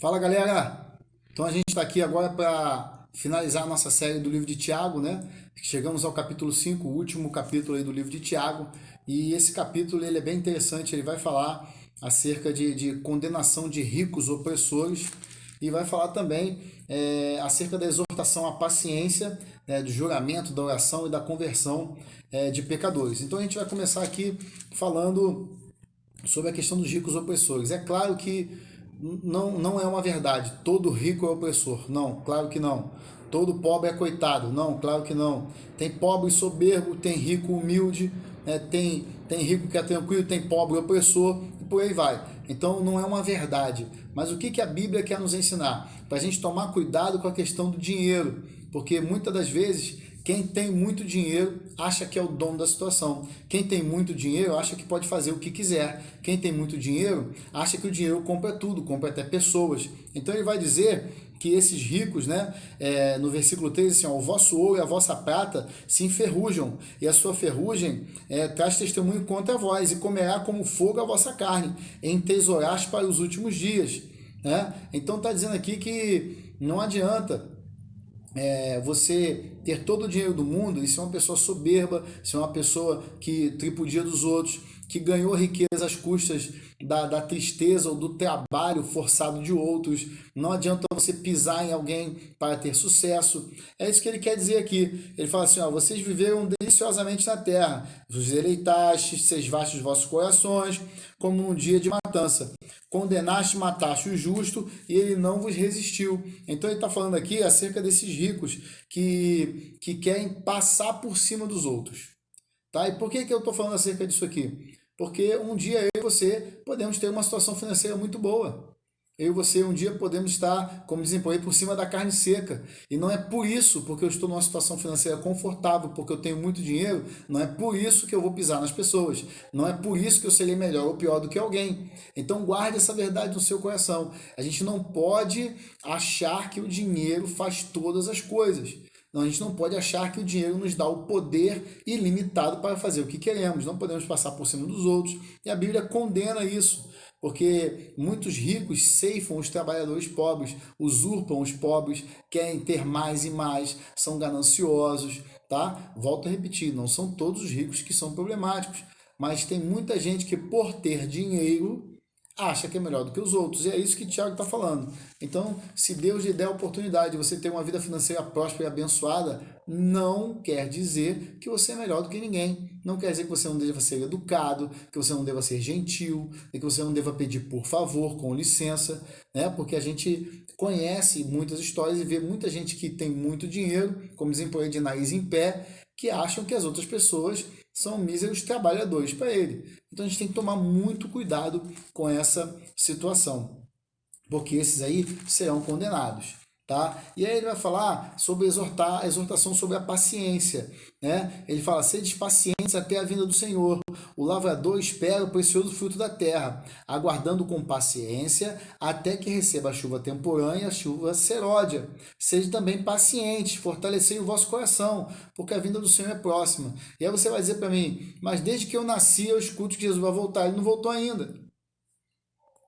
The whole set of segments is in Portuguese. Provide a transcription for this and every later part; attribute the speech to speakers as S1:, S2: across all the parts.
S1: Fala galera! Então a gente está aqui agora para finalizar a nossa série do livro de Tiago, né? Chegamos ao capítulo 5, o último capítulo aí do livro de Tiago, e esse capítulo ele é bem interessante, ele vai falar acerca de condenação de ricos opressores e vai falar também acerca da exortação à paciência, do juramento, da oração e da conversão de pecadores. Então a gente vai começar aqui falando sobre a questão dos ricos opressores. É claro que não é uma verdade, todo rico é opressor. Não, claro que não. Todo pobre é coitado. Não, claro que não. Tem pobre soberbo, tem rico humilde, tem rico que é tranquilo, tem pobre opressor, e por aí vai. Então não é uma verdade. Mas o que a Bíblia quer nos ensinar? Para a gente tomar cuidado com a questão do dinheiro, porque muitas das vezes quem tem muito dinheiro acha que é o dono da situação. Quem tem muito dinheiro acha que pode fazer o que quiser. Quem tem muito dinheiro acha que o dinheiro compra tudo, compra até pessoas. Então ele vai dizer que esses ricos, né, no versículo 3, assim, ó, o vosso ouro e a vossa prata se enferrujam, e a sua ferrugem traz testemunho contra vós, e comerá como fogo a vossa carne, entesouraste para os últimos dias. Né? Então está dizendo aqui que não adianta você ter todo o dinheiro do mundo e ser uma pessoa soberba, ser uma pessoa que tripudia dos outros, que ganhou riqueza às custas da tristeza ou do trabalho forçado de outros. Não adianta você pisar em alguém para ter sucesso. É isso que ele quer dizer aqui. Ele fala assim, ó, vocês viveram deliciosamente na terra, vos deleitastes, sesvastes os vossos corações, como num dia de matança. Condenaste, mataste o justo e ele não vos resistiu. Então ele está falando aqui acerca desses ricos que querem passar por cima dos outros. Tá? E por que eu estou falando acerca disso aqui? Porque um dia eu e você podemos ter uma situação financeira muito boa. Eu e você um dia podemos estar, como dizem por aí, por cima da carne seca. E não é por isso, porque eu estou numa situação financeira confortável, porque eu tenho muito dinheiro, não é por isso que eu vou pisar nas pessoas. Não é por isso que eu serei melhor ou pior do que alguém. Então guarde essa verdade no seu coração. A gente não pode achar que o dinheiro faz todas as coisas. Não, a gente não pode achar que o dinheiro nos dá o poder ilimitado para fazer o que queremos. Não podemos passar por cima dos outros. E a Bíblia condena isso, porque muitos ricos ceifam os trabalhadores pobres, usurpam os pobres, querem ter mais e mais, são gananciosos, tá? Volto a repetir, não são todos os ricos que são problemáticos, mas tem muita gente que por ter dinheiro acha que é melhor do que os outros. E é isso que Tiago está falando. Então, se Deus lhe der a oportunidade de você ter uma vida financeira próspera e abençoada, não quer dizer que você é melhor do que ninguém. Não quer dizer que você não deva ser educado, que você não deva ser gentil, que você não deva pedir por favor, com licença, né? Porque a gente conhece muitas histórias e vê muita gente que tem muito dinheiro, como dizem por aí, de nariz em pé, que acham que as outras pessoas são míseros trabalhadores para ele. Então a gente tem que tomar muito cuidado com essa situação, porque esses aí serão condenados. Tá? E aí ele vai falar sobre a exortação sobre a paciência. Né? Ele fala, sedes pacientes até a vinda do Senhor. O lavrador espera o precioso fruto da terra, aguardando com paciência até que receba a chuva temporã e a chuva seródia. Sede também pacientes, fortalecei o vosso coração, porque a vinda do Senhor é próxima. E aí você vai dizer para mim, mas desde que eu nasci eu escuto que Jesus vai voltar. Ele não voltou ainda.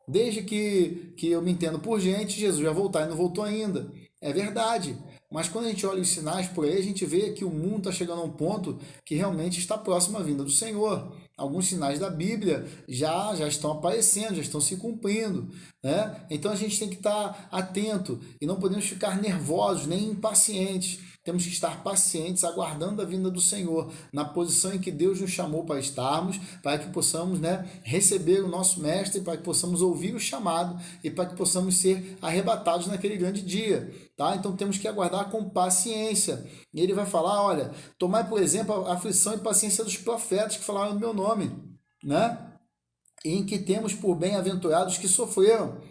S1: Desde que eu me entendo por gente, Jesus vai voltar e não voltou ainda. É verdade. Mas quando a gente olha os sinais por aí, a gente vê que o mundo está chegando a um ponto que realmente está próximo à vinda do Senhor. Alguns sinais da Bíblia já estão aparecendo, já estão se cumprindo. Né? Então a gente tem que estar atento e não podemos ficar nervosos nem impacientes. Temos que estar pacientes, aguardando a vinda do Senhor, na posição em que Deus nos chamou para estarmos, para que possamos, né, receber o nosso Mestre, para que possamos ouvir o chamado e para que possamos ser arrebatados naquele grande dia. Tá? Então temos que aguardar com paciência. E ele vai falar, olha, tomai por exemplo a aflição e paciência dos profetas que falaram no meu nome, né? Em que temos por bem-aventurados que sofreram.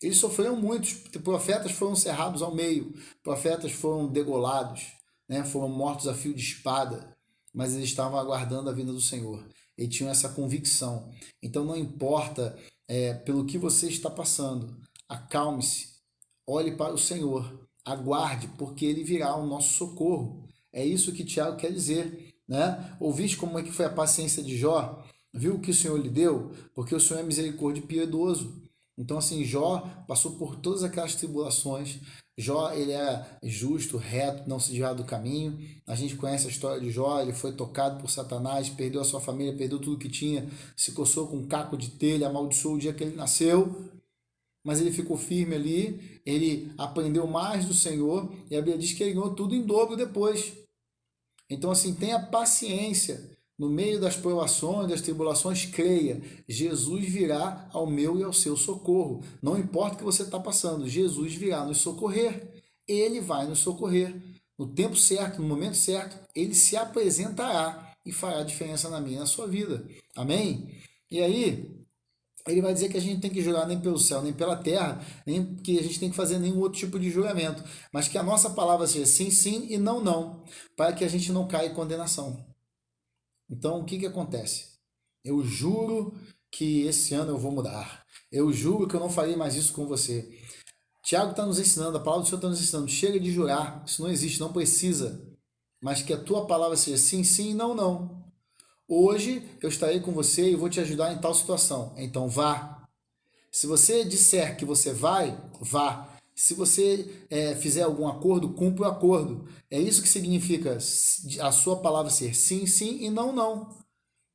S1: Eles sofreram muitos, profetas foram cerrados ao meio, profetas foram degolados, né? Foram mortos a fio de espada, mas eles estavam aguardando a vinda do Senhor. E tinham essa convicção. Então não importa pelo que você está passando, acalme-se, olhe para o Senhor, aguarde, porque Ele virá ao nosso socorro. É isso que Tiago quer dizer. Né? Ouviste como é que foi a paciência de Jó? Viu o que o Senhor lhe deu? Porque o Senhor é misericórdia e piedoso. Então, assim, Jó passou por todas aquelas tribulações. Jó, ele era justo, reto, não se desviava do caminho. A gente conhece a história de Jó, ele foi tocado por Satanás, perdeu a sua família, perdeu tudo que tinha, se coçou com um caco de telha, amaldiçoou o dia que ele nasceu, mas ele ficou firme ali, ele aprendeu mais do Senhor, e a Bíblia diz que ele ganhou tudo em dobro depois. Então, assim, tenha paciência. No meio das provações, das tribulações, creia. Jesus virá ao meu e ao seu socorro. Não importa o que você está passando, Jesus virá nos socorrer. Ele vai nos socorrer. No tempo certo, no momento certo, ele se apresentará e fará diferença na minha e na sua vida. Amém? E aí, ele vai dizer que a gente tem que jurar nem pelo céu, nem pela terra, nem que a gente tem que fazer nenhum outro tipo de juramento, mas que a nossa palavra seja sim, sim e não, não, para que a gente não caia em condenação. Então, o que que acontece? Eu juro que esse ano eu vou mudar. Eu juro que eu não farei mais isso com você. Tiago está nos ensinando, a palavra do Senhor está nos ensinando. Chega de jurar, isso não existe, não precisa. Mas que a tua palavra seja sim, sim e não, não. Hoje eu estarei com você e vou te ajudar em tal situação. Então vá. Se você disser que você vai, vá. Se você fizer algum acordo, cumpra o acordo. É isso que significa a sua palavra ser sim, sim e não, não.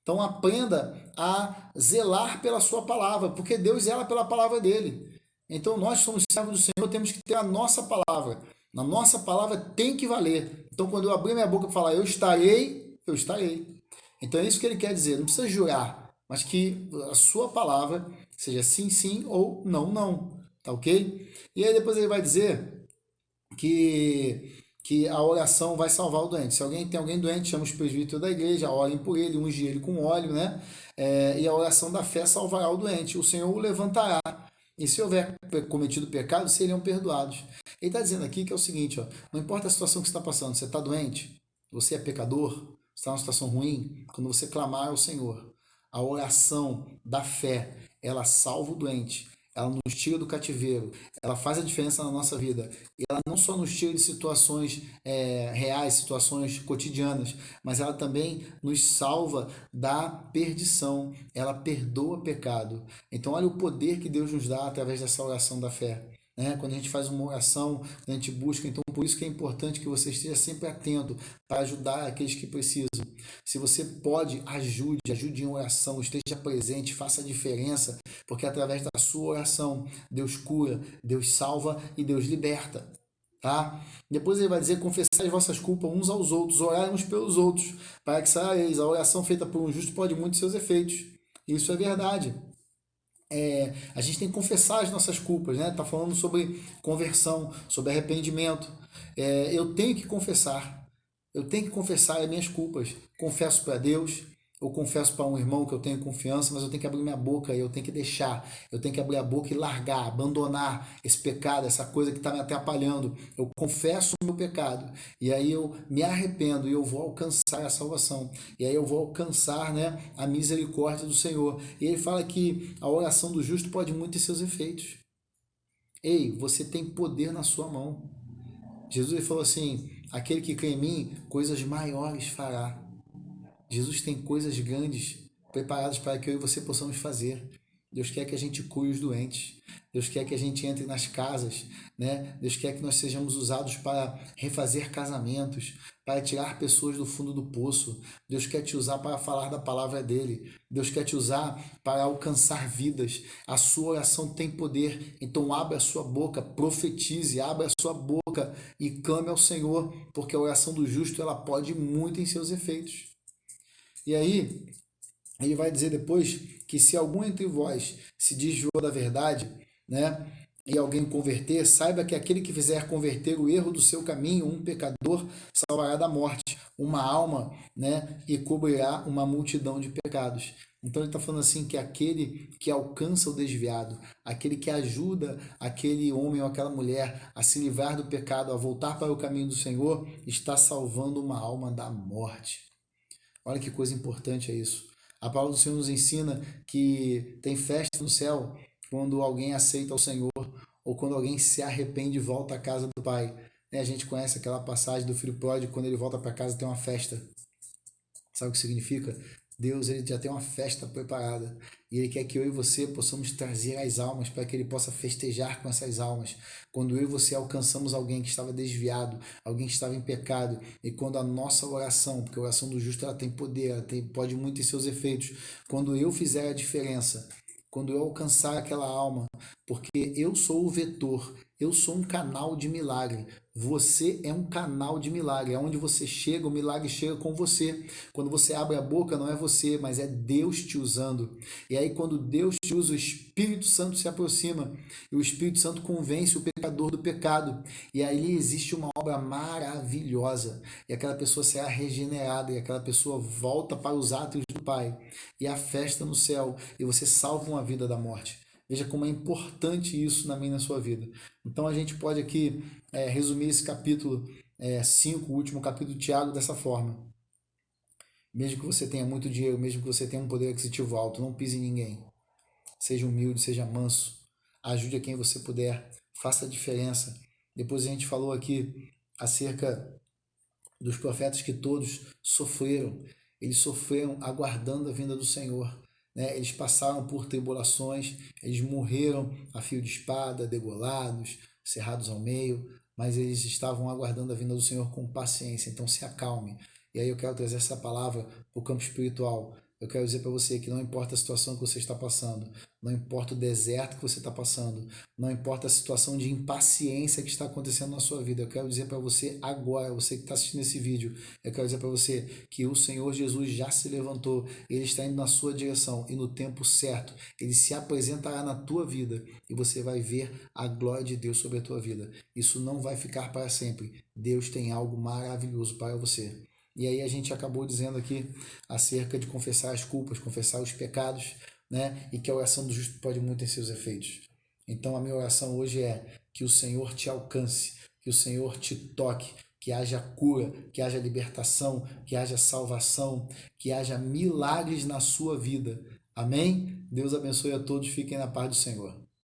S1: Então aprenda a zelar pela sua palavra, porque Deus zela pela palavra dele. Então nós somos servos do Senhor, temos que ter a nossa palavra. A nossa palavra tem que valer. Então quando eu abrir minha boca e falar eu estarei, eu estarei. Então é isso que ele quer dizer, não precisa jurar, mas que a sua palavra seja sim, sim ou não, não. Tá ok? E aí depois ele vai dizer que a oração vai salvar o doente. Se alguém tem alguém doente, chama os presbíteros da igreja, orem por ele, unge ele com óleo, né? E a oração da fé salvará o doente. O Senhor o levantará. E se houver cometido pecado, seriam perdoados. Ele está dizendo aqui que é o seguinte, ó, não importa a situação que você está passando, você está doente, você é pecador, você está numa situação ruim, quando você clamar ao Senhor, a oração da fé, ela salva o doente, ela nos tira do cativeiro, ela faz a diferença na nossa vida. E ela não só nos tira de situações reais, situações cotidianas, mas ela também nos salva da perdição. Ela perdoa pecado. Então, olha o poder que Deus nos dá através dessa oração da fé. Né? Quando a gente faz uma oração, quando a gente busca, então por isso que é importante que você esteja sempre atento para ajudar aqueles que precisam. Se você pode, ajude em oração, esteja presente, faça a diferença, porque através da sua oração, Deus cura, Deus salva e Deus liberta. Tá? Depois ele vai dizer, confessai as vossas culpas uns aos outros, orai uns pelos outros, para que sareis. A oração feita por um justo pode muito seus efeitos. Isso é verdade. A gente tem que confessar as nossas culpas, né? Tá falando sobre conversão, sobre arrependimento. Eu tenho que confessar. Eu tenho que confessar as minhas culpas. Confesso para Deus, eu confesso para um irmão que eu tenho confiança, mas eu tenho que abrir minha boca, eu tenho que deixar, eu tenho que abrir a boca e largar, abandonar esse pecado, essa coisa que está me atrapalhando. Eu confesso o meu pecado e aí eu me arrependo e eu vou alcançar a salvação. E aí eu vou alcançar, né, a misericórdia do Senhor. E ele fala que a oração do justo pode muito ter seus efeitos. Ei, você tem poder na sua mão. Jesus ele falou assim: aquele que crê em mim, coisas maiores fará. Jesus tem coisas grandes preparadas para que eu e você possamos fazer. Deus quer que a gente cure os doentes. Deus quer que a gente entre nas casas, né? Deus quer que nós sejamos usados para refazer casamentos, para tirar pessoas do fundo do poço. Deus quer te usar para falar da palavra dele. Deus quer te usar para alcançar vidas. A sua oração tem poder. Então abra a sua boca, profetize, abra a sua boca e clame ao Senhor, porque a oração do justo ela pode muito em seus efeitos. E aí, ele vai dizer depois que se algum entre vós se desviou da verdade, né, e alguém converter, saiba que aquele que fizer converter o erro do seu caminho, um pecador, salvará da morte uma alma, né, e cobrirá uma multidão de pecados. Então ele está falando assim que aquele que alcança o desviado, aquele que ajuda aquele homem ou aquela mulher a se livrar do pecado, a voltar para o caminho do Senhor, está salvando uma alma da morte. Olha que coisa importante é isso. A palavra do Senhor nos ensina que tem festa no céu quando alguém aceita o Senhor ou quando alguém se arrepende e volta à casa do Pai. A gente conhece aquela passagem do filho pródigo, quando ele volta para casa tem uma festa. Sabe o que significa? Deus, ele já tem uma festa preparada e ele quer que eu e você possamos trazer as almas para que ele possa festejar com essas almas. Quando eu e você alcançamos alguém que estava desviado, alguém que estava em pecado, e quando a nossa oração, porque a oração do justo ela tem poder, pode muito em seus efeitos, quando eu fizer a diferença, quando eu alcançar aquela alma, porque eu sou o vetor, eu sou um canal de milagre. Você é um canal de milagre. Aonde você chega, o milagre chega com você. Quando você abre a boca, não é você, mas é Deus te usando. E aí, quando Deus te usa, o Espírito Santo se aproxima e o Espírito Santo convence o pecador do pecado. E aí existe uma obra maravilhosa. E aquela pessoa será regenerada e aquela pessoa volta para os átrios do Pai. E a festa no céu. E você salva uma vida da morte. Veja como é importante isso na minha e na sua vida. Então a gente pode aqui resumir esse capítulo 5, o último capítulo de Tiago, dessa forma. Mesmo que você tenha muito dinheiro, mesmo que você tenha um poder aquisitivo alto, não pise em ninguém. Seja humilde, seja manso. Ajude a quem você puder. Faça a diferença. Depois a gente falou aqui acerca dos profetas que todos sofreram. Eles sofreram aguardando a vinda do Senhor. Né? Eles passaram por tribulações, eles morreram a fio de espada, degolados, cerrados ao meio, mas eles estavam aguardando a vinda do Senhor com paciência. Então se acalme. E aí eu quero trazer essa palavra para o campo espiritual. Eu quero dizer para você que não importa a situação que você está passando, não importa o deserto que você está passando, não importa a situação de impaciência que está acontecendo na sua vida, eu quero dizer para você agora, você que está assistindo esse vídeo, eu quero dizer para você que o Senhor Jesus já se levantou, Ele está indo na sua direção e no tempo certo, Ele se apresentará na tua vida e você vai ver a glória de Deus sobre a tua vida. Isso não vai ficar para sempre. Deus tem algo maravilhoso para você. E aí a gente acabou dizendo aqui acerca de confessar as culpas, confessar os pecados, né? E que a oração do justo pode muito em seus efeitos. Então a minha oração hoje é que o Senhor te alcance, que o Senhor te toque, que haja cura, que haja libertação, que haja salvação, que haja milagres na sua vida. Amém? Deus abençoe a todos, fiquem na paz do Senhor.